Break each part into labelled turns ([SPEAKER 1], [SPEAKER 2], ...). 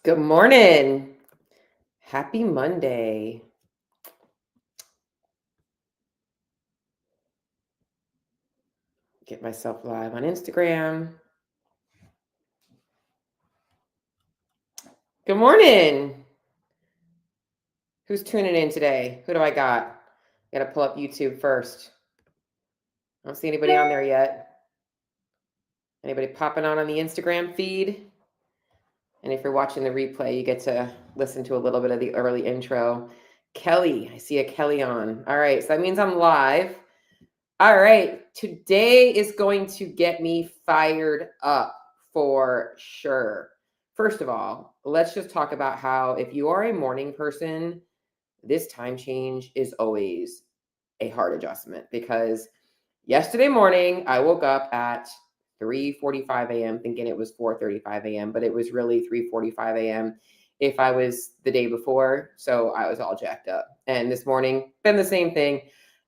[SPEAKER 1] Good morning. Happy Monday. Get myself live on Instagram. Good morning. Who's tuning in today? Who do I got? Got to pull up YouTube first. I don't see anybody on there yet. Anybody popping on the Instagram feed? And if you're watching the replay, you get to listen to a little bit of the early intro. Kelly, I see a Kelly on. All right, so that means I'm live. All right, today is going to get me fired up for sure. First of all, let's just talk about how if you are a morning person, this time change is always a hard adjustment because yesterday morning I woke up at 3:45 a.m. thinking it was 4:35 a.m., but it was really 3:45 a.m. if I was the day before, so I was all jacked up. And this morning, been the same thing.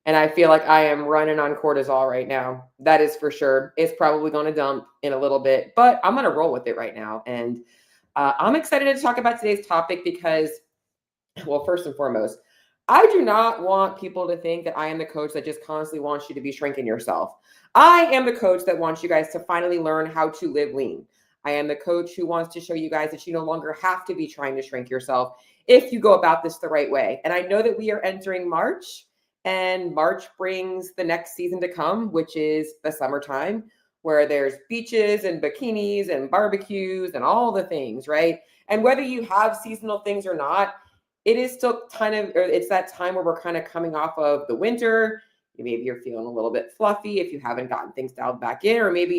[SPEAKER 1] And I feel like I am running on cortisol right now. That is for sure. It's probably going to dump in a little bit, but I'm going to roll with it right now. And I'm excited to talk about today's topic because, well, first and foremost, I do not want people to think that I am the coach that just constantly wants you to be shrinking yourself. I am the coach that wants you guys to finally learn how to live lean. I am the coach who wants to show you guys that you no longer have to be trying to shrink yourself if you go about this the right way. And I know that we are entering March. And March brings the next season to come, which is the summertime, where there's beaches and bikinis and barbecues and all the things, right? And whether you have seasonal things or not, it is still it's that time where we're kind of coming off of the winter. Maybe you're feeling a little bit fluffy if you haven't gotten things dialed back in, or maybe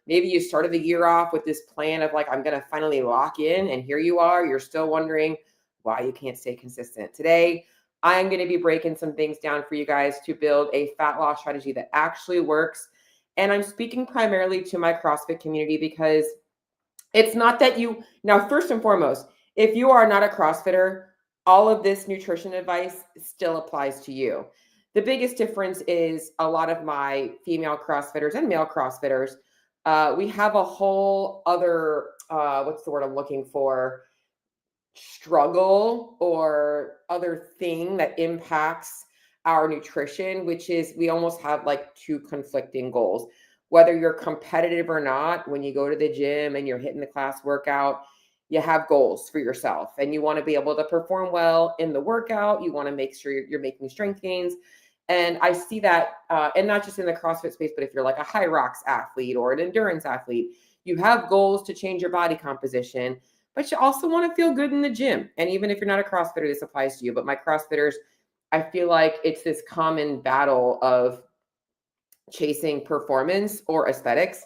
[SPEAKER 1] you started the year off with this plan of like, I'm going to finally lock in. And here you are, you're still wondering why you can't stay consistent. Today, I am going to be breaking some things down for you guys to build a fat loss strategy that actually works. And I'm speaking primarily to my CrossFit community because it's not that now, first and foremost, if you are not a CrossFitter, all of this nutrition advice still applies to you. The biggest difference is a lot of my female CrossFitters and male CrossFitters, we have a whole other, what's the word I'm looking for? Struggle or other thing that impacts our nutrition, which is we almost have like two conflicting goals. Whether you're competitive or not, when you go to the gym and you're hitting the class workout, you have goals for yourself and you want to be able to perform well in the workout. You want to make sure you're making strength gains. And I see that, and not just in the CrossFit space, but if you're like a high rocks athlete or an endurance athlete, you have goals to change your body composition, but you also want to feel good in the gym. And even if you're not a CrossFitter, this applies to you. But my CrossFitters, I feel like it's this common battle of chasing performance or aesthetics.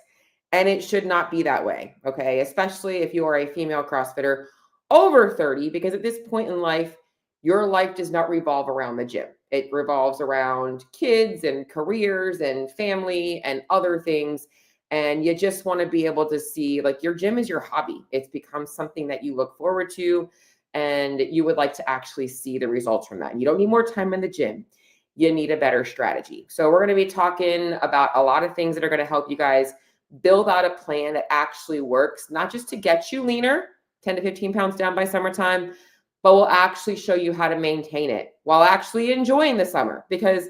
[SPEAKER 1] And it should not be that way. Okay. Especially if you are a female CrossFitter over 30, because at this point in life, your life does not revolve around the gym. It revolves around kids and careers and family and other things. And you just want to be able to see, like, your gym is your hobby. It's become something that you look forward to and you would like to actually see the results from that. And you don't need more time in the gym. You need a better strategy. So we're going to be talking about a lot of things that are going to help you guys build out a plan that actually works, not just to get you leaner, 10 to 15 pounds down by summertime, but will actually show you how to maintain it while actually enjoying the summer. Because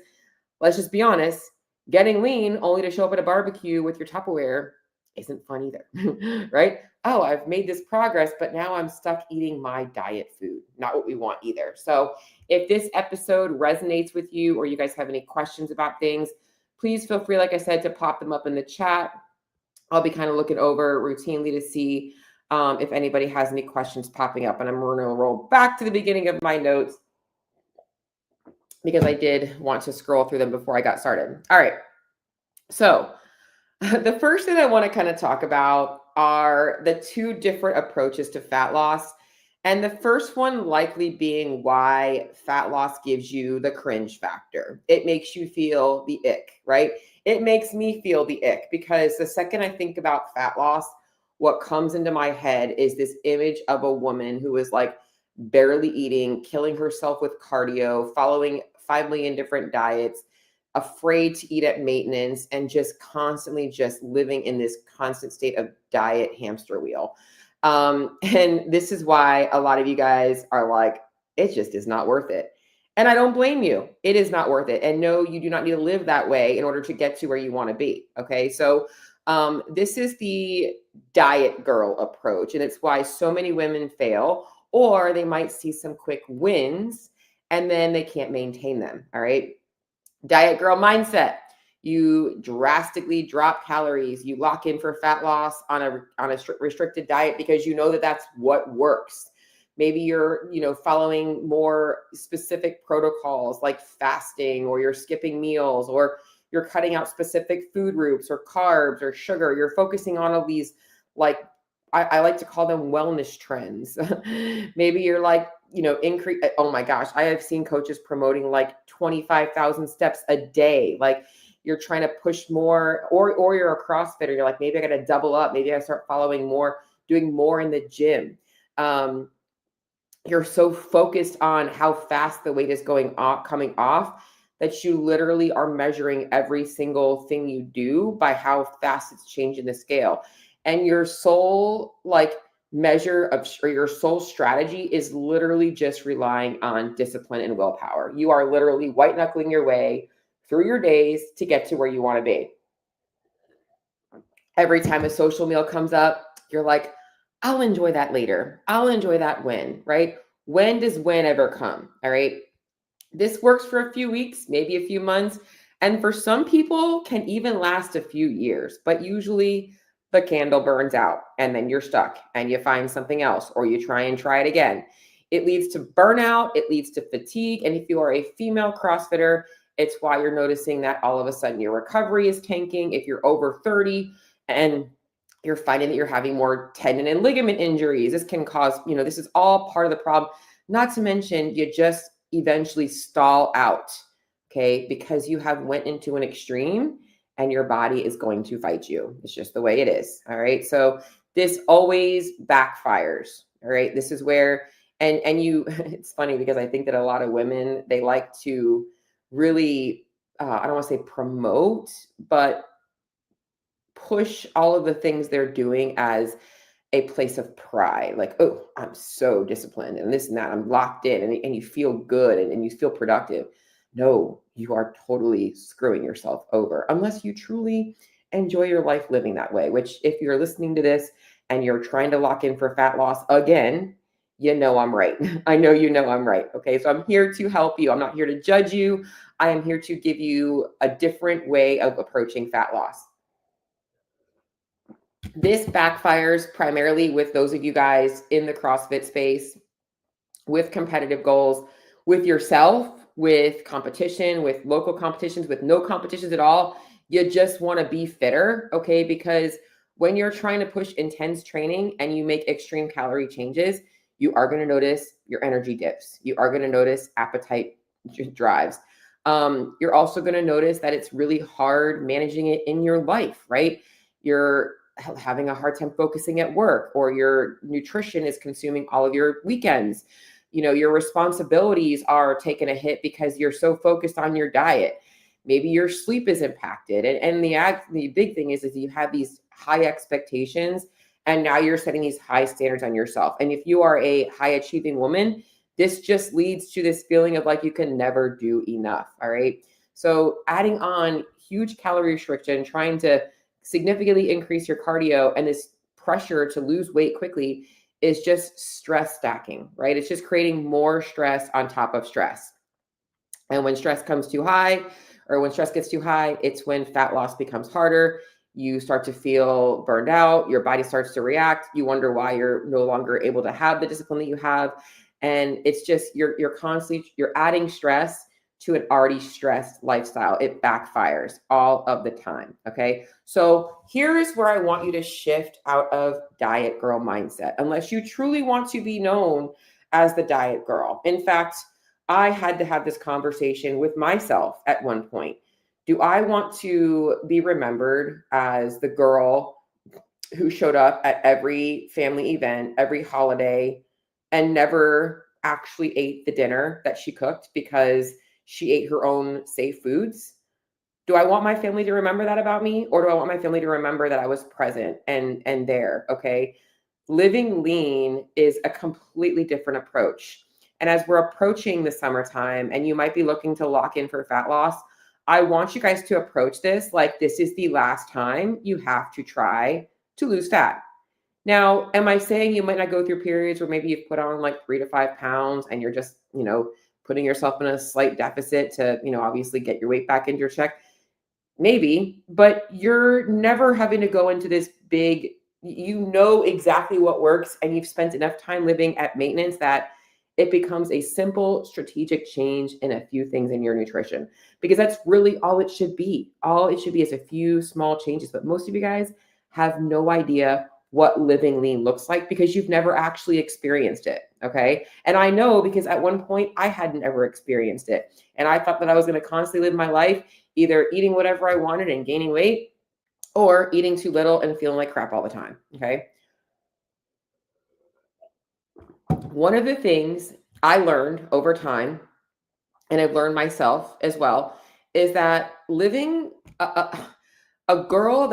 [SPEAKER 1] let's just be honest, getting lean only to show up at a barbecue with your Tupperware isn't fun either, right? Oh, I've made this progress, but now I'm stuck eating my diet food. Not what we want either. So if this episode resonates with you or you guys have any questions about things, please feel free, like I said, to pop them up in the chat. I'll be kind of looking over routinely to see if anybody has any questions popping up. And I'm going to roll back to the beginning of my notes because I did want to scroll through them before I got started. All right. So the first thing I want to kind of talk about are the two different approaches to fat loss. And the first one likely being why fat loss gives you the cringe factor. It makes you feel the ick, right? It makes me feel the ick because the second I think about fat loss, what comes into my head is this image of a woman who is like barely eating, killing herself with cardio, following 5 million different diets, afraid to eat at maintenance, and just constantly just living in this constant state of diet hamster wheel. And this is why a lot of you guys are like, it just is not worth it. And I don't blame you. It is not worth it. And no, you do not need to live that way in order to get to where you want to be. Okay. So this is the diet girl approach. And it's why so many women fail, or they might see some quick wins and then they can't maintain them. All right. Diet girl mindset. You drastically drop calories. You lock in for fat loss on a restricted diet because you know that that's what works. Maybe you're, following more specific protocols like fasting, or you're skipping meals, or you're cutting out specific food groups or carbs or sugar. You're focusing on all these, like, I like to call them wellness trends. Maybe you're like, increase. Oh my gosh, I have seen coaches promoting like 25,000 steps a day. Like, you're trying to push more, or you're a CrossFitter. You're like, maybe I got to double up. Maybe I start following more, doing more in the gym. You're so focused on how fast the weight is coming off, that you literally are measuring every single thing you do by how fast it's changing the scale. And your sole measure of, or your sole strategy is literally just relying on discipline and willpower. You are literally white knuckling your way through your days to get to where you want to be. Every time a social meal comes up, you're like, I'll enjoy that later. I'll enjoy that when, right? When does when ever come? All right. This works for a few weeks, maybe a few months. And for some people can even last a few years, but usually the candle burns out and then you're stuck and you find something else, or you try it again. It leads to burnout. It leads to fatigue. And if you are a female CrossFitter, it's why you're noticing that all of a sudden your recovery is tanking. If you're over 30 and you're finding that you're having more tendon and ligament injuries, this can cause, this is all part of the problem. Not to mention, you just eventually stall out, okay? Because you have went into an extreme and your body is going to fight you. It's just the way it is, all right? So this always backfires, all right? This is where, and you, it's funny because I think that a lot of women, they like to really, I don't want to say promote, but push all of the things they're doing as a place of pride. Like, oh, I'm so disciplined and this and that. I'm locked in, and you feel good and you feel productive. No, you are totally screwing yourself over unless you truly enjoy your life living that way, which if you're listening to this and you're trying to lock in for fat loss again, I'm right. I know I'm right. Okay. So I'm here to help you. I'm not here to judge you. I am here to give you a different way of approaching fat loss. This backfires primarily with those of you guys in the CrossFit space with competitive goals, with yourself, with competition, with local competitions, with no competitions at all. You just want to be fitter, okay? Because when you're trying to push intense training and you make extreme calorie changes, you are going to notice your energy dips. You are going to notice appetite drives. You're also going to notice that it's really hard managing it in your life, right? You're having a hard time focusing at work, or your nutrition is consuming all of your weekends. Your responsibilities are taking a hit because you're so focused on your diet. Maybe your sleep is impacted. And the big thing is you have these high expectations, and now you're setting these high standards on yourself. And if you are a high achieving woman, this just leads to this feeling of like you can never do enough. All right. So adding on huge calorie restriction, trying to significantly increase your cardio, and this pressure to lose weight quickly is just stress stacking, right? It's just creating more stress on top of stress. And when stress comes too high, or when stress gets too high, it's when fat loss becomes harder. You start to feel burned out. Your body starts to react. You wonder why you're no longer able to have the discipline that you have. And it's just, you're constantly, you're adding stress to an already stressed lifestyle. It backfires all of the time. Okay. So here's where I want you to shift out of diet girl mindset, unless you truly want to be known as the diet girl. In fact, I had to have this conversation with myself at one point. Do I want to be remembered as the girl who showed up at every family event, every holiday, and never actually ate the dinner that she cooked because she ate her own safe foods? Do I want my family to remember that about me, or do I want my family to remember that I was present and there? Okay. living lean is a completely different approach. And as we're approaching the summertime and you might be looking to lock in for fat loss, I want you guys to approach this like this is the last time you have to try to lose fat. Now, am I saying you might not go through periods where maybe you've put on like 3 to 5 pounds and you're just, putting yourself in a slight deficit to, obviously get your weight back into your check? Maybe, but you're never having to go into this big, you know exactly what works, and you've spent enough time living at maintenance that it becomes a simple strategic change in a few things in your nutrition, because that's really all it should be. All it should be is a few small changes. But most of you guys have no idea what living lean looks like because you've never actually experienced it. Okay. And I know because at one point I hadn't ever experienced it. And I thought that I was going to constantly live my life either eating whatever I wanted and gaining weight, or eating too little and feeling like crap all the time. Okay. One of the things I learned over time, and I've learned myself as well, is that living a girl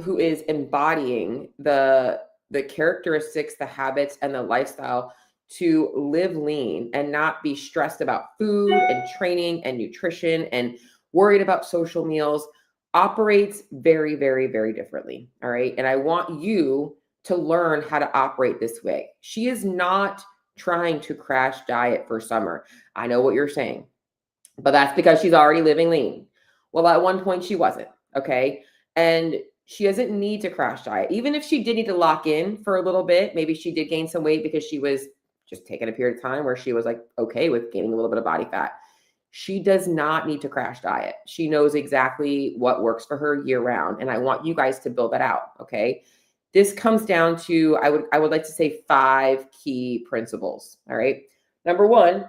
[SPEAKER 1] who is embodying the characteristics, the habits, and the lifestyle to live lean and not be stressed about food and training and nutrition and worried about social meals operates very, very, very differently. All right. And I want you to learn how to operate this way. She is not trying to crash diet for summer. I know what you're saying, but that's because she's already living lean. Well, at one point she wasn't. Okay. And she doesn't need to crash diet. Even if she did need to lock in for a little bit, maybe she did gain some weight because she was just taking a period of time where she was like, okay with gaining a little bit of body fat. She does not need to crash diet. She knows exactly what works for her year round. And I want you guys to build that out. Okay. This comes down to, I would like to say 5 key principles. All right. Number 1,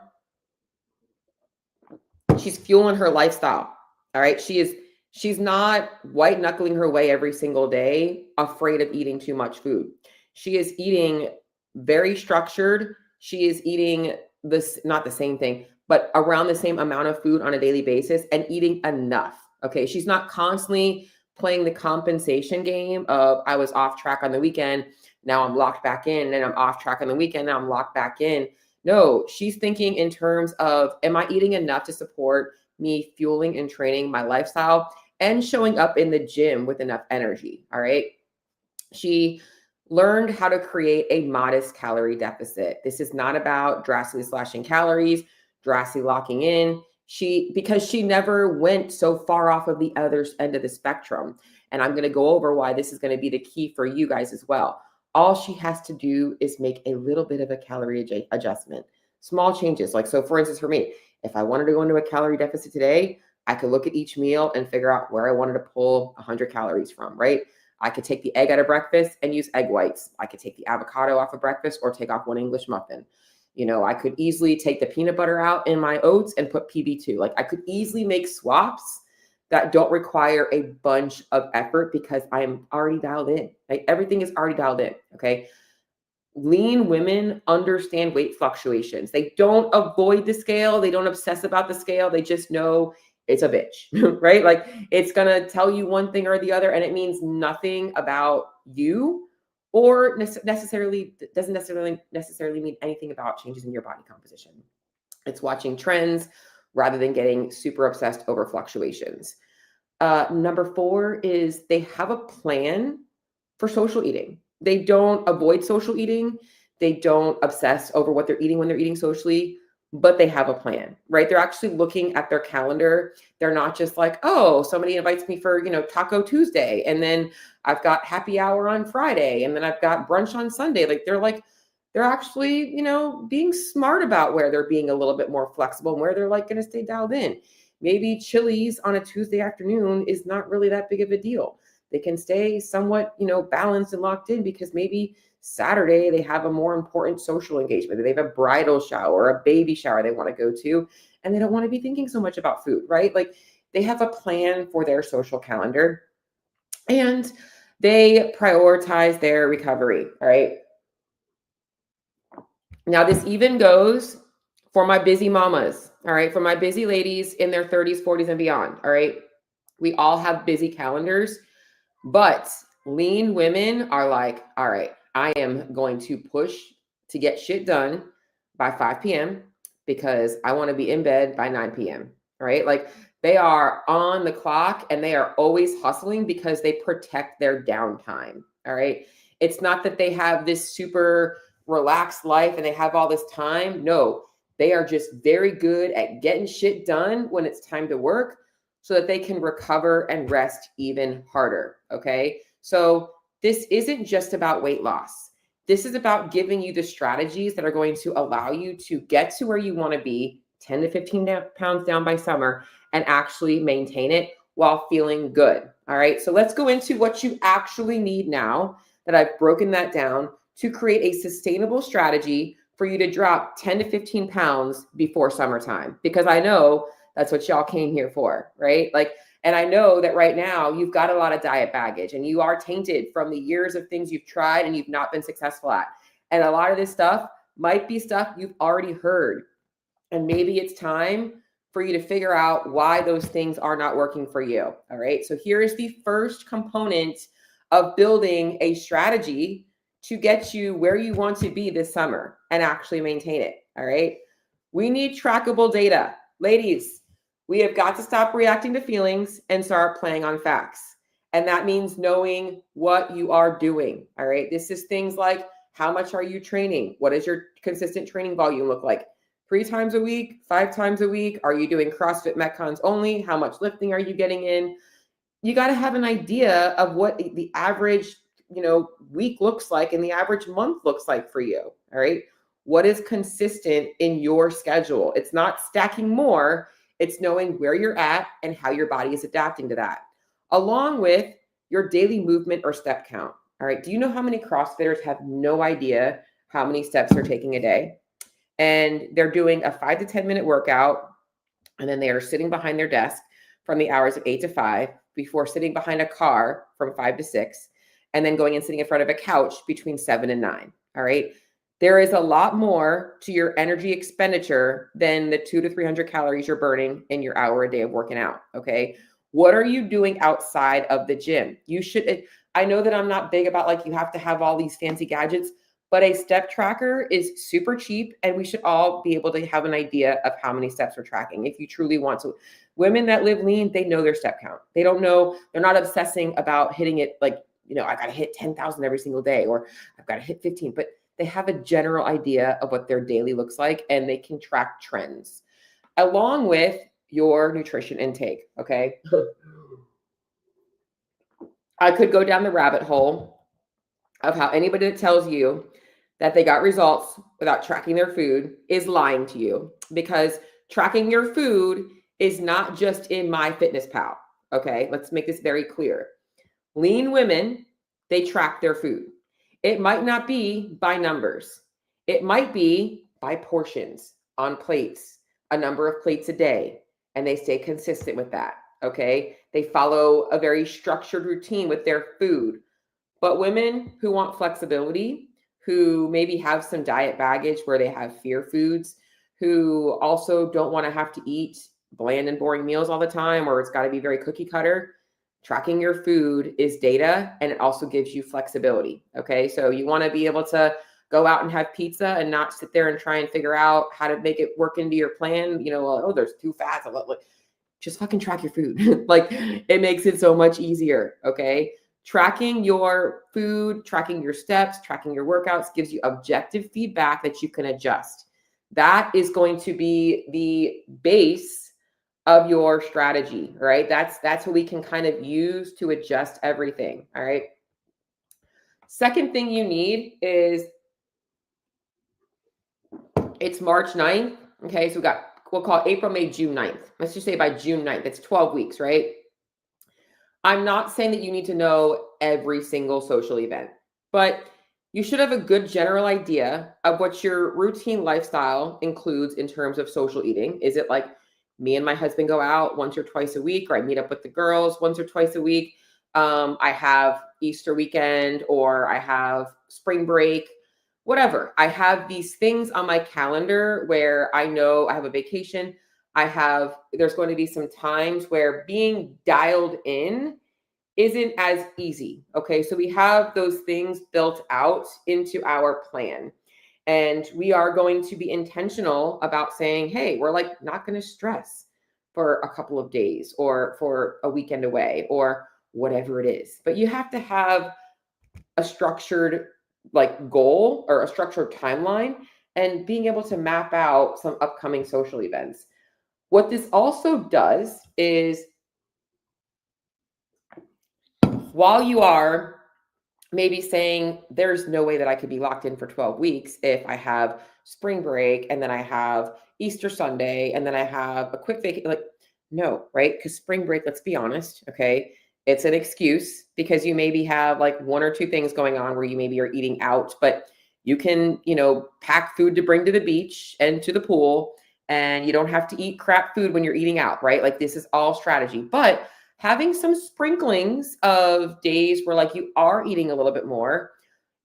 [SPEAKER 1] she's fueling her lifestyle. All right. She's not white knuckling her way every single day, afraid of eating too much food. She is eating very structured. She is eating this, not the same thing, but around the same amount of food on a daily basis and eating enough. Okay. She's not constantly playing the compensation game of I was off track on the weekend. Now I'm locked back in, and I'm off track on the weekend. Now I'm locked back in. No, she's thinking in terms of, am I eating enough to support me fueling and training my lifestyle and showing up in the gym with enough energy? All right. She learned how to create a modest calorie deficit. This is not about drastically slashing calories, drastically locking in. Because she never went so far off of the other end of the spectrum. And I'm going to go over why this is going to be the key for you guys as well. All she has to do is make a little bit of a calorie adjustment, small changes. Like, so for instance, for me, if I wanted to go into a calorie deficit today, I could look at each meal and figure out where I wanted to pull 100 calories from, right? I could take the egg out of breakfast and use egg whites. I could take the avocado off of breakfast or take off 1 English muffin. I could easily take the peanut butter out in my oats and put PB2. Like, I could easily make swaps that don't require a bunch of effort because I'm already dialed in. Like, everything is already dialed in. Okay. Lean women understand weight fluctuations. They don't avoid the scale. They don't obsess about the scale. They just know it's a bitch, right? Like, it's going to tell you one thing or the other, and it means nothing about you, or doesn't necessarily mean anything about changes in your body composition. It's watching trends rather than getting super obsessed over fluctuations. Number 4 is they have a plan for social eating. They don't avoid social eating. They don't obsess over what they're eating when they're eating socially, but they have a plan, right? They're actually looking at their calendar. They're not just like, oh, somebody invites me for, Taco Tuesday, and then I've got happy hour on Friday, and then I've got brunch on Sunday. They're actually, being smart about where they're being a little bit more flexible and where they're like going to stay dialed in. Maybe Chili's on a Tuesday afternoon is not really that big of a deal. They can stay somewhat, balanced and locked in because maybe Saturday they have a more important social engagement. They have a bridal shower or a baby shower they want to go to, and they don't want to be thinking so much about food, right? Like, they have a plan for their social calendar, and they prioritize their recovery. All right. Now, this even goes for my busy mamas. All right. For my busy ladies in their 30s, 40s, and beyond. All right. We all have busy calendars, but lean women are like, all right, I am going to push to get shit done by 5 p.m. because I want to be in bed by 9 p.m. Right? Like they are on the clock and they are always hustling because they protect their downtime. All right. It's not that they have this super relaxed life and they have all this time. No, they are just very good at getting shit done when it's time to work so that they can recover and rest even harder. Okay. So this isn't just about weight loss. This is about giving you the strategies that are going to allow you to get to where you want to be 10 to 15 pounds down by summer and actually maintain it while feeling good. All right. So let's go into what you actually need now that I've broken that down to create a sustainable strategy for you to drop 10 to 15 pounds before summertime, because I know that's what y'all came here for, right? Like, and I know that right now you've got a lot of diet baggage and you are tainted from the years of things you've tried and you've not been successful at. And a lot of this stuff might be stuff you've already heard. And maybe it's time for you to figure out why those things are not working for you. All right. So here's the first component of building a strategy to get you where you want to be this summer and actually maintain it. All right. We need trackable data. Ladies, we have got to stop reacting to feelings and start playing on facts. And that means knowing what you are doing. All right. This is things like, how much are you training? What does your consistent training volume look like? 3 times a week, 5 times a week? Are you doing CrossFit Metcons only? How much lifting are you getting in? You got to have an idea of what the average, week looks like and the average month looks like for you. All right. What is consistent in your schedule? It's not stacking more. It's knowing where you're at and how your body is adapting to that, along with your daily movement or step count. All right. Do you know how many CrossFitters have no idea how many steps they're taking a day? And they're doing a 5 to 10 minute workout. And then they are sitting behind their desk from the hours of 8 to 5 before sitting behind a car from 5 to 6, and then going and sitting in front of a couch between 7 and 9. All right. There is a lot more to your energy expenditure than the 200 to 300 calories you're burning in your hour a day of working out. Okay. What are you doing outside of the gym? I know that I'm not big about like you have to have all these fancy gadgets, but a step tracker is super cheap and we should all be able to have an idea of how many steps we're tracking if you truly want to. Women that live lean, they know their step count. They don't know, they're not obsessing about hitting it like, I got to hit 10,000 every single day, or I've got to hit 15, but they have a general idea of what their daily looks like and they can track trends along with your nutrition intake. Okay. I could go down the rabbit hole of how anybody that tells you that they got results without tracking their food is lying to you, because tracking your food is not just in MyFitnessPal. Okay. Let's make this very clear. Lean women, they track their food. It might not be by numbers. It might be by portions on plates, a number of plates a day, and they stay consistent with that. Okay. They follow a very structured routine with their food. But women who want flexibility, who maybe have some diet baggage where they have fear foods, who also don't want to have to eat bland and boring meals all the time, or it's got to be very cookie cutter, tracking your food is data and it also gives you flexibility. Okay. So you want to be able to go out and have pizza and not sit there and try and figure out how to make it work into your plan. There's 2 fats. Just fucking track your food. Like it makes it so much easier. Okay. Tracking your food, tracking your steps, tracking your workouts gives you objective feedback that you can adjust. That is going to be the base of your strategy, right? That's what we can kind of use to adjust everything. All right. Second thing you need is, it's March 9th. Okay. So we'll call April, May, June 9th. Let's just say by June 9th, it's 12 weeks, right? I'm not saying that you need to know every single social event, but you should have a good general idea of what your routine lifestyle includes in terms of social eating. Is it like me and my husband go out once or twice a week, or I meet up with the girls once or twice a week? I have Easter weekend, or I have spring break, whatever. I have these things on my calendar where I know I have a vacation. There's going to be some times where being dialed in isn't as easy. Okay. So we have those things built out into our plan. And we are going to be intentional about saying, hey, we're like not going to stress for a couple of days or for a weekend away or whatever it is. But you have to have a structured like goal or a structured timeline and being able to map out some upcoming social events. What this also does is while you are maybe saying there's no way that I could be locked in for 12 weeks if I have spring break and then I have Easter Sunday and then I have a quick vacation. Like, no, right? Because spring break, let's be honest, okay? It's an excuse because you maybe have like one or two things going on where you maybe are eating out, but you can, pack food to bring to the beach and to the pool, and you don't have to eat crap food when you're eating out, right? Like, this is all strategy. But having some sprinklings of days where like you are eating a little bit more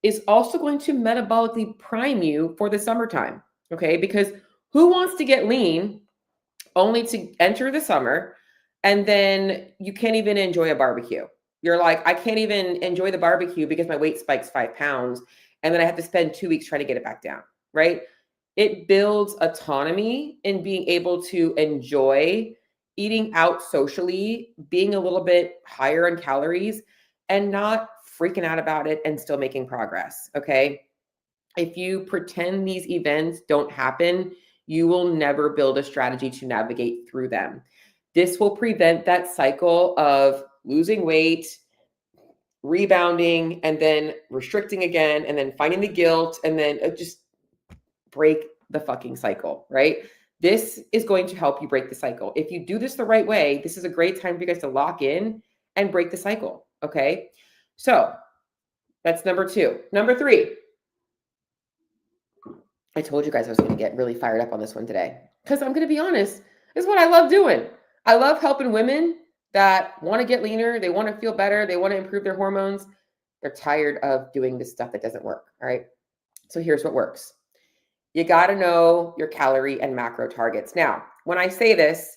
[SPEAKER 1] is also going to metabolically prime you for the summertime. Okay. Because who wants to get lean only to enter the summer and then you can't even enjoy a barbecue? You're like, I can't even enjoy the barbecue because my weight spikes 5 pounds. And then I have to spend 2 weeks trying to get it back down. Right. It builds autonomy in being able to enjoy eating out socially, being a little bit higher in calories, and not freaking out about it and still making progress. Okay. If you pretend these events don't happen, you will never build a strategy to navigate through them. This will prevent that cycle of losing weight, rebounding, and then restricting again, and then finding the guilt, and then just break the fucking cycle, right? This is going to help you break the cycle. If you do this the right way, this is a great time for you guys to lock in and break the cycle. Okay. So that's number 2. Number 3, I told you guys I was going to get really fired up on this one today because I'm going to be honest, this is what I love doing. I love helping women that want to get leaner. They want to feel better. They want to improve their hormones. They're tired of doing this stuff that doesn't work. All right. So here's what works. You got to know your calorie and macro targets. Now, when I say this,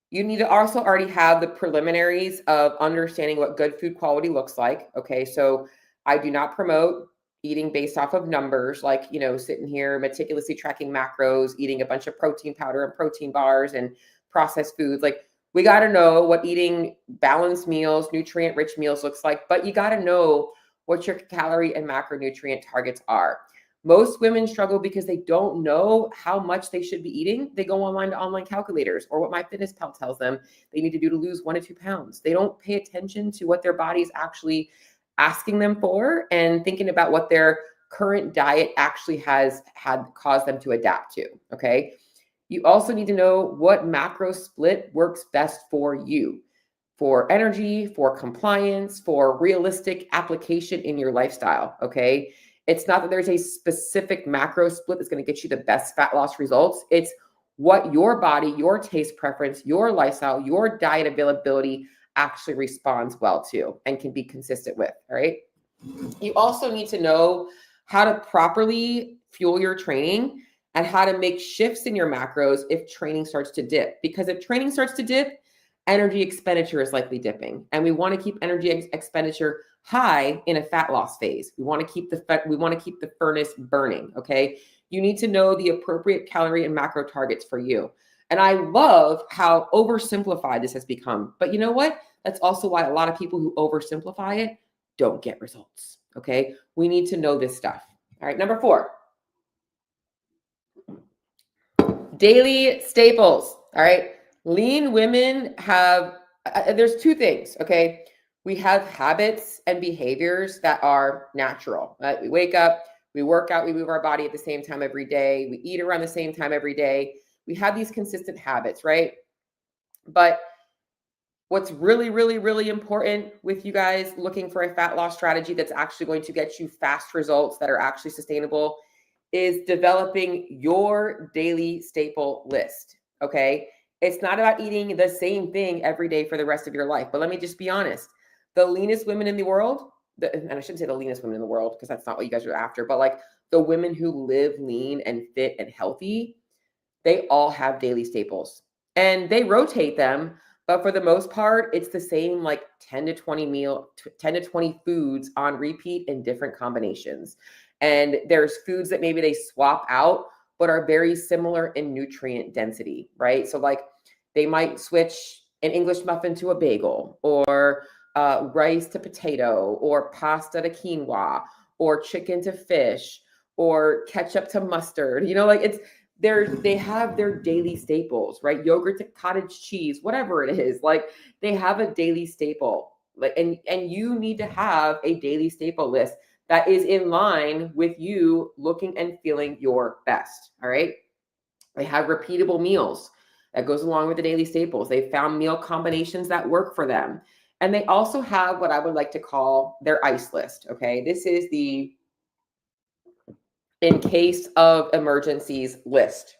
[SPEAKER 1] you need to also already have the preliminaries of understanding what good food quality looks like. Okay. So I do not promote eating based off of numbers, like, sitting here meticulously tracking macros, eating a bunch of protein powder and protein bars and processed foods. Like, we got to know what eating balanced meals, nutrient rich meals looks like, but you got to know what your calorie and macronutrient targets are. Most women struggle because they don't know how much they should be eating. They go online to online calculators or what MyFitnessPal tells them they need to do to lose 1 to 2 pounds. They don't pay attention to what their body's actually asking them for and thinking about what their current diet actually had caused them to adapt to. Okay. You also need to know what macro split works best for you, for energy, for compliance, for realistic application in your lifestyle. Okay. It's not that there's a specific macro split that's going to get you the best fat loss results. It's what your body, your taste preference, your lifestyle, your diet availability actually responds well to and can be consistent with. All right. You also need to know how to properly fuel your training and how to make shifts in your macros if training starts to dip. Because if training starts to dip, energy expenditure is likely dipping. And we want to keep energy expenditure high in a fat loss phase. We want to keep the furnace burning. Okay. You need to know the appropriate calorie and macro targets for you. And I love how oversimplified this has become. But you know what? That's also why a lot of people who oversimplify it don't get results. Okay. We need to know this stuff. All right. Number 4, daily staples. All right. Lean women have, there's 2 things. Okay. We have habits and behaviors that are natural. Right? We wake up, we work out, we move our body at the same time every day. We eat around the same time every day. We have these consistent habits, right? But what's really, really, really important with you guys looking for a fat loss strategy that's actually going to get you fast results that are actually sustainable is developing your daily staple list. Okay. It's not about eating the same thing every day for the rest of your life. But let me just be honest. The leanest women in the world, and I shouldn't say the leanest women in the world because that's not what you guys are after, but like the women who live lean and fit and healthy, they all have daily staples and they rotate them, But for the most part, it's the same like 10 to 20 foods on repeat in different combinations. And there's foods that maybe they swap out, but are very similar in nutrient density, right? So like they might switch an English muffin to a bagel, or rice to potato, or pasta to quinoa, or chicken to fish, or ketchup to mustard. Like they have their daily staples, right? Yogurt to cottage cheese, whatever it is. Like they have a daily staple. Like and you need to have a daily staple list that is in line with you looking and feeling your best. All right. They have repeatable meals that goes along with the daily staples. They found meal combinations that work for them. And they also have what I would like to call their ice list. Okay. This is the in case of emergencies list.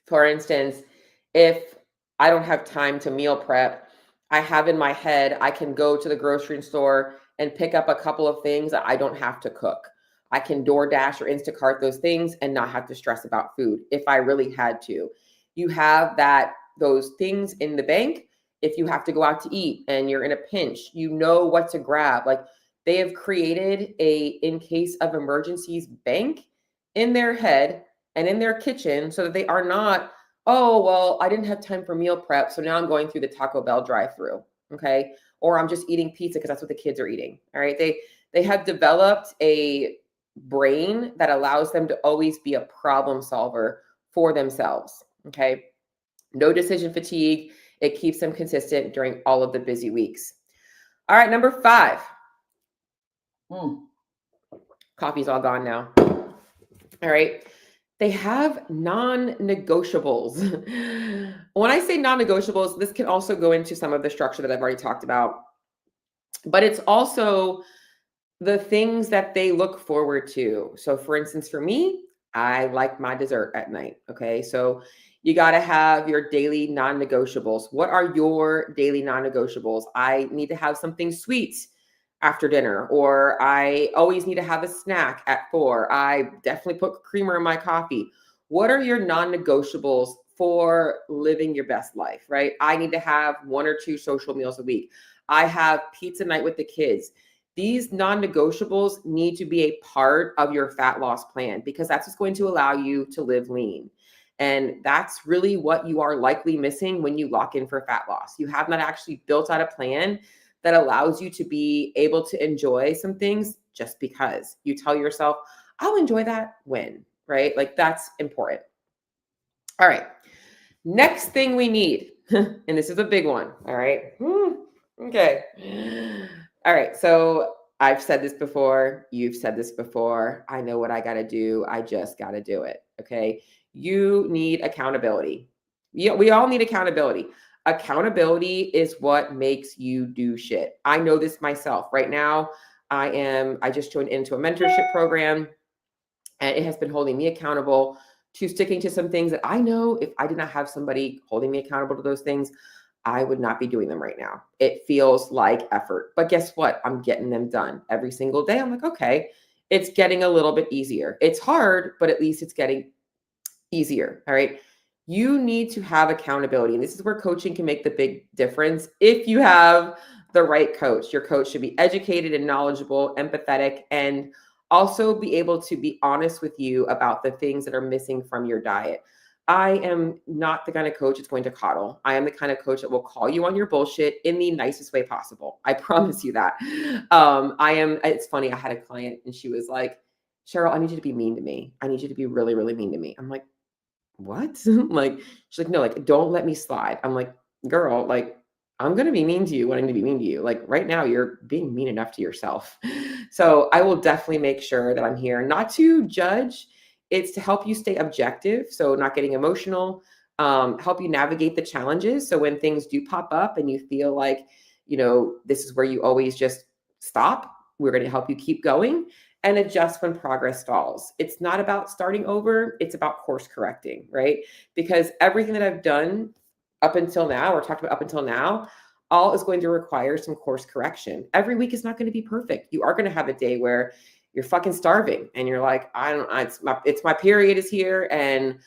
[SPEAKER 1] For instance, if I don't have time to meal prep, I have in my head, I can go to the grocery store and pick up a couple of things that I don't have to cook. I can DoorDash or Instacart those things and not have to stress about food if I really had to. You have those things in the bank. If you have to go out to eat and you're in a pinch, you know what to grab. Like they have created a in case of emergencies bank in their head and in their kitchen so that they are not, oh, well, I didn't have time for meal prep, so now I'm going through the Taco Bell drive-through, okay? Or I'm just eating pizza because that's what the kids are eating, all right? They have developed a brain that allows them to always be a problem solver for themselves, okay? No decision fatigue. It keeps them consistent during all of the busy weeks. All right, number 5. Coffee's all gone now. All right. They have non-negotiables. When I say non-negotiables, this can also go into some of the structure that I've already talked about, but it's also the things that they look forward to. So for instance, for me, I like my dessert at night. Okay. So you got to have your daily non-negotiables. What are your daily non-negotiables? I need to have something sweet after dinner, or I always need to have a snack at 4. I definitely put creamer in my coffee. What are your non-negotiables for living your best life, right? I need to have 1 or 2 social meals a week. I have pizza night with the kids. These non-negotiables need to be a part of your fat loss plan because that's what's going to allow you to live lean. And that's really what you are likely missing when you lock in for fat loss. You have not actually built out a plan that allows you to be able to enjoy some things just because. You tell yourself, I'll enjoy that when, right? Like that's important. All right. Next thing we need, and this is a big one. All right. Okay. All right. So I've said this before. You've said this before. I know what I got to do. I just got to do it. Okay. You need accountability. We all need accountability. Accountability is what makes you do shit. I know this myself. Right now, I just joined into a mentorship program, and it has been holding me accountable to sticking to some things that I know if I did not have somebody holding me accountable to those things, I would not be doing them right now. It feels like effort. But guess what? I'm getting them done every single day. I'm like, okay, it's getting a little bit easier. It's hard, but at least it's getting easier. All right. You need to have accountability. And this is where coaching can make the big difference. If you have the right coach, your coach should be educated and knowledgeable, empathetic, and also be able to be honest with you about the things that are missing from your diet. I am not the kind of coach that's going to coddle. I am the kind of coach that will call you on your bullshit in the nicest way possible. I promise you that. It's funny. I had a client and she was like, Cheryl, I need you to be mean to me. I need you to be really, really mean to me. I'm like, what? Like, she's like, no, like, don't let me slide. I'm like, girl, like, I'm going to be mean to you when I need to be mean to you. Like right now, you're being mean enough to yourself. So I will definitely make sure that I'm here, not to judge. It's to help you stay objective. So not getting emotional, help you navigate the challenges. So when things do pop up and you feel like, this is where you always just stop, we're going to help you keep going and adjust when progress stalls. It's not about starting over. It's about course correcting, right? Because everything that I've done up until now, or talked about up until now, all is going to require some course correction. Every week is not going to be perfect. You are going to have a day where you're fucking starving and you're like, it's my period is here and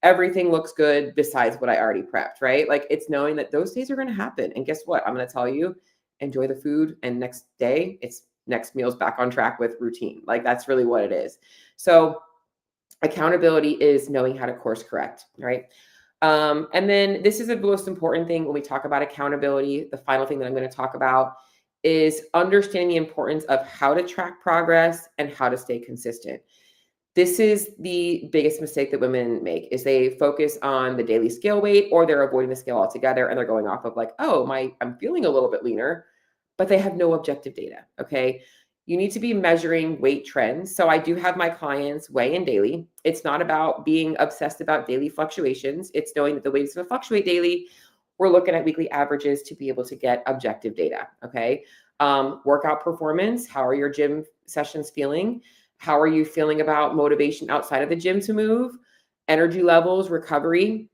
[SPEAKER 1] everything looks good besides what I already prepped, right? Like it's knowing that those days are going to happen. And guess what? I'm going to tell you, enjoy the food. And next day, it's next meal's back on track with routine. Like that's really what it is. So accountability is knowing how to course correct, right? And then this is the most important thing when we talk about accountability. The final thing that I'm going to talk about is understanding the importance of how to track progress and how to stay consistent. This is the biggest mistake that women make is they focus on the daily scale weight, or they're avoiding the scale altogether and they're going off of like, oh, I'm feeling a little bit leaner, but they have no objective data. Okay. You need to be measuring weight trends. So I do have my clients weigh in daily. It's not about being obsessed about daily fluctuations. It's knowing that the weight is going to fluctuate daily. We're looking at weekly averages to be able to get objective data. Okay. Workout performance. How are your gym sessions feeling? How are you feeling about motivation outside of the gym to move? Energy levels, recovery,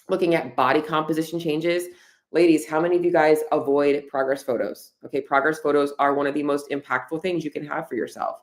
[SPEAKER 1] looking at body composition changes. Ladies, how many of you guys avoid progress photos? Okay, progress photos are one of the most impactful things you can have for yourself.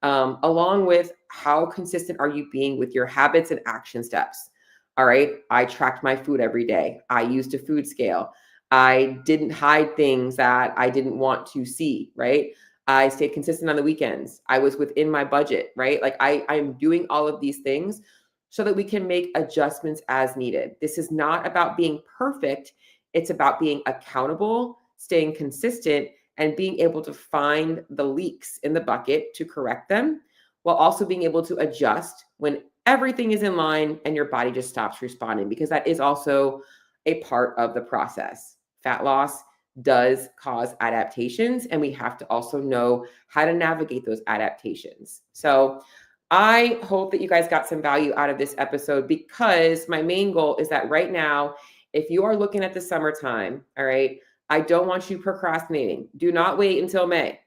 [SPEAKER 1] Along with how consistent are you being with your habits and action steps? All right, I tracked my food every day. I used a food scale. I didn't hide things that I didn't want to see, right? I stayed consistent on the weekends. I was within my budget, right? Like I'm doing all of these things so that we can make adjustments as needed. This is not about being perfect. It's about being accountable, staying consistent, and being able to find the leaks in the bucket to correct them, while also being able to adjust when everything is in line and your body just stops responding, because that is also a part of the process. Fat loss does cause adaptations, and we have to also know how to navigate those adaptations. So I hope that you guys got some value out of this episode, because my main goal is that right now, if you are looking at the summertime, all right, I don't want you procrastinating. Do not wait until May.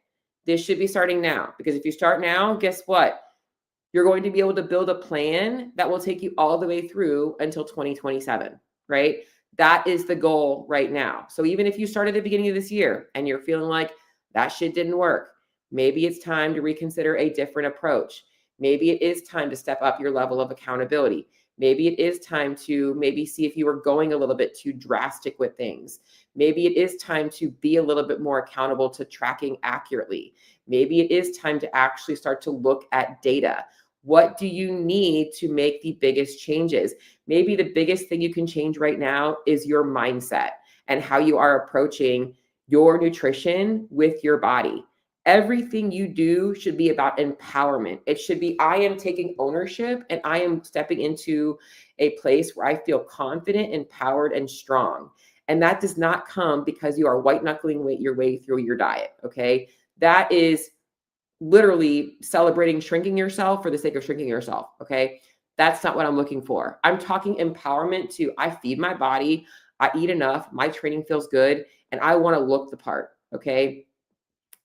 [SPEAKER 1] This should be starting now, because if you start now, guess what? You're going to be able to build a plan that will take you all the way through until 2027, right? That is the goal right now. So even if you start at the beginning of this year and you're feeling like that shit didn't work, maybe it's time to reconsider a different approach. Maybe it is time to step up your level of accountability. Maybe it is time to maybe see if you are going a little bit too drastic with things. Maybe it is time to be a little bit more accountable to tracking accurately. Maybe it is time to actually start to look at data. What do you need to make the biggest changes? Maybe the biggest thing you can change right now is your mindset and how you are approaching your nutrition with your body. Everything you do should be about empowerment. It should be, I am taking ownership and I am stepping into a place where I feel confident, empowered, and strong. And that does not come because you are white knuckling your way through your diet. Okay. That is literally celebrating shrinking yourself for the sake of shrinking yourself. Okay. That's not what I'm looking for. I'm talking empowerment to, I feed my body, I eat enough, my training feels good, and I want to look the part. Okay.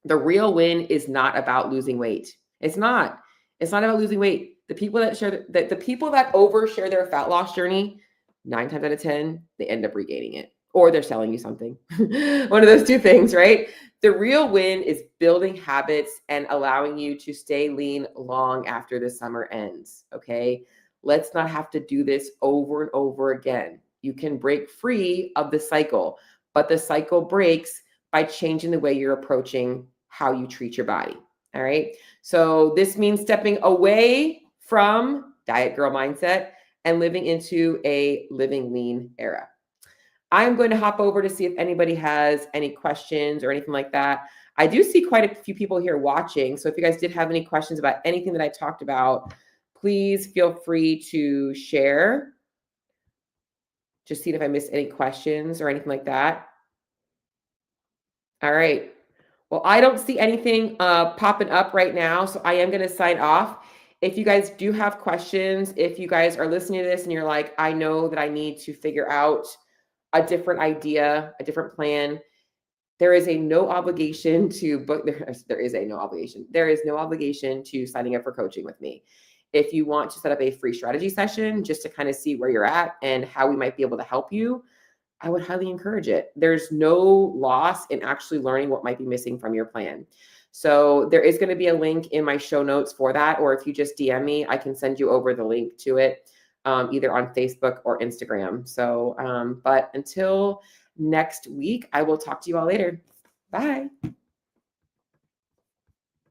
[SPEAKER 1] The real win is not about losing weight. It's not. It's not about losing weight. The people that share the people that overshare their fat loss journey, 9 times out of 10, they end up regaining it, or they're selling you something. One of those two things, right? The real win is building habits and allowing you to stay lean long after the summer ends. Okay. Let's not have to do this over and over again. You can break free of the cycle, but the cycle breaks by changing the way you're approaching how you treat your body. All right. So this means stepping away from diet girl mindset and living into a living lean era. I'm going to hop over to see if anybody has any questions or anything like that. I do see quite a few people here watching. So if you guys did have any questions about anything that I talked about, please feel free to share. Just see if I missed any questions or anything like that. All right. Well, I don't see anything popping up right now, so I am going to sign off. If you guys do have questions, if you guys are listening to this and you're like, I know that I need to figure out a different idea, a different plan, there is no obligation to book. There is no obligation. There is no obligation to signing up for coaching with me. If you want to set up a free strategy session just to kind of see where you're at and how we might be able to help you, I would highly encourage it. There's no loss in actually learning what might be missing from your plan. So there is going to be a link in my show notes for that. Or if you just DM me, I can send you over the link to it. either on Facebook or Instagram. So, but until next week, I will talk to you all later. Bye.